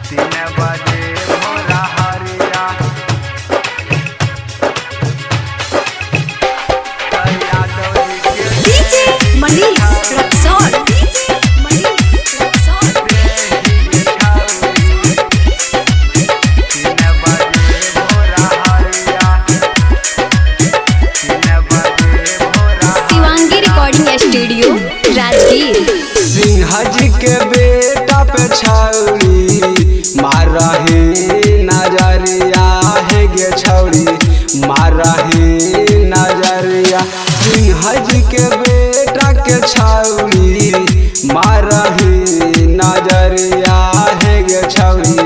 तीन बजे भोरा हरिया DJ Manish Raxaul Shivangi recording studio Rajgir. Singh ji के बेटा पे छौरी मारही नजरिया है गे छौरी मारही नजरिया। सिंह जी के बेटा के छौरी मारही नजरिया है गे छौरी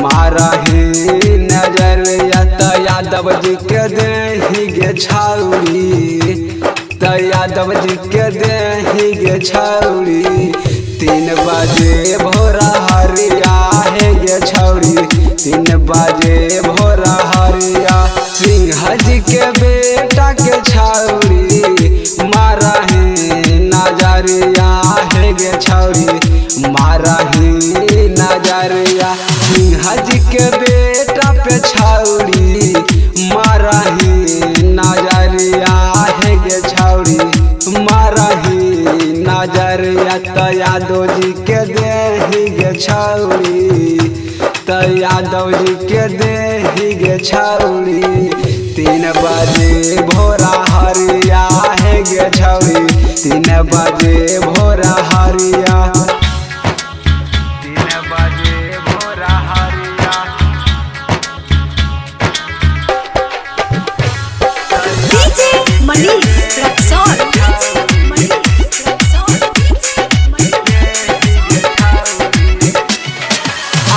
मारही नजरिया। त यादव जी के देही गे छौरी त यादव जी के देही गे छौरी 3 बजे भोरा हरिया है गे छौरी 3 बजे भोरा हरिया। सिंह जी के बेटा के छौरी मारही नजरिया है गे छौरी मारही नजरिया। सिंह जी के बेटा पे छौरी मारही नजरिया है गे छौरी मारही नजरिया। त यादव जी के देही गे छौरी त यादव जी के देही गे छौरी 3 बजे भोरा हरिया है गे छौरी 3 बजे भोरा हरिया। 3 बजे भोरा हरिया डीजे मनीष रक्सौल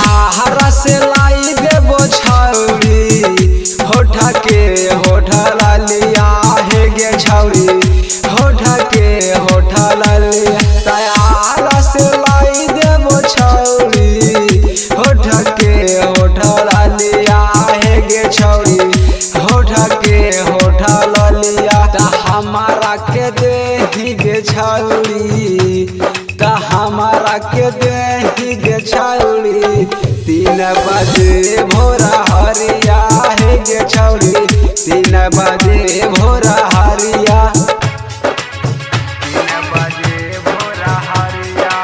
आहरा से लाई देबो छौरी होठा के होठा लालिया है गे छौरी होठा के होठा लालिया। तयारा से लाई देबो छौरी होठा के होठा लालिया है गे छौरी होठा के होठा लालिया। त हमारा के देही गे छौरी त हमारा के देही गे छौरी 3 बजे भोरा हरिया है गे छौरी 3 बजे भोरा हरिया। 3 बजे भोरा हरिया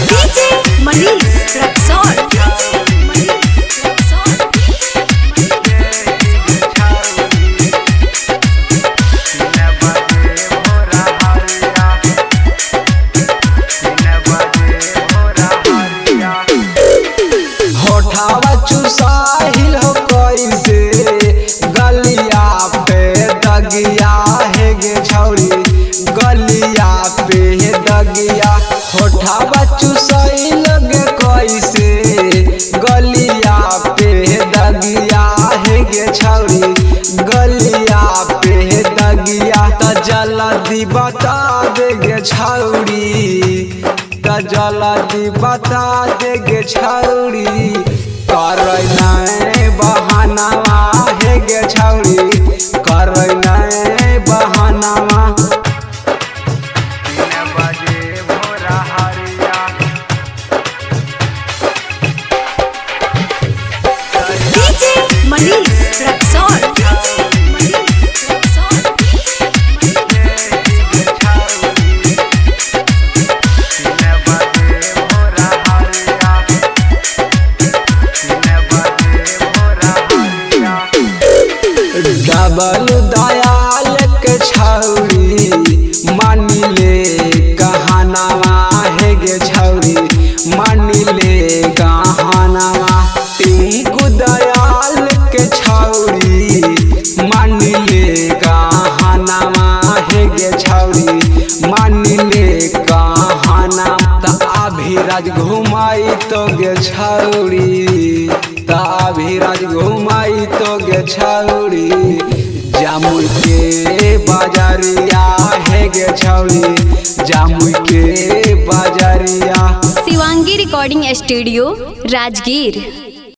डीजे मनीष रक्सौल होठावा चुसाहिल हो कैसे गलिया पे दगिया है गे छौरी गलिया पे दगिया। होठावा चुसाहिल गे कैसे गलिया पे दगिया है गे छौरी गलिया पे दगिया। त जल्दी बता दे गे छौरी त जल्दी बता दे गे छौरी करय नै बहानावा है गे छौरी करय नै बहानावा। 3 बजे भोरा हरिया डीजे मनीष रक्सौल डबल दयाल के छौरी मानी ले कहानावा है गे छौरी मानी ले कहानावा। टिंकू दयाल के छौरी मानी ले कहानावा है गे छौरी मानी ले कहाना। त अभिराज घुमाई तो गे छौरी त अभिराज घुमाई तो गे छौरी जामुन के बाजारिया है गे छौरी जामुन के बाजारिया। Shivangi recording studio Rajgir.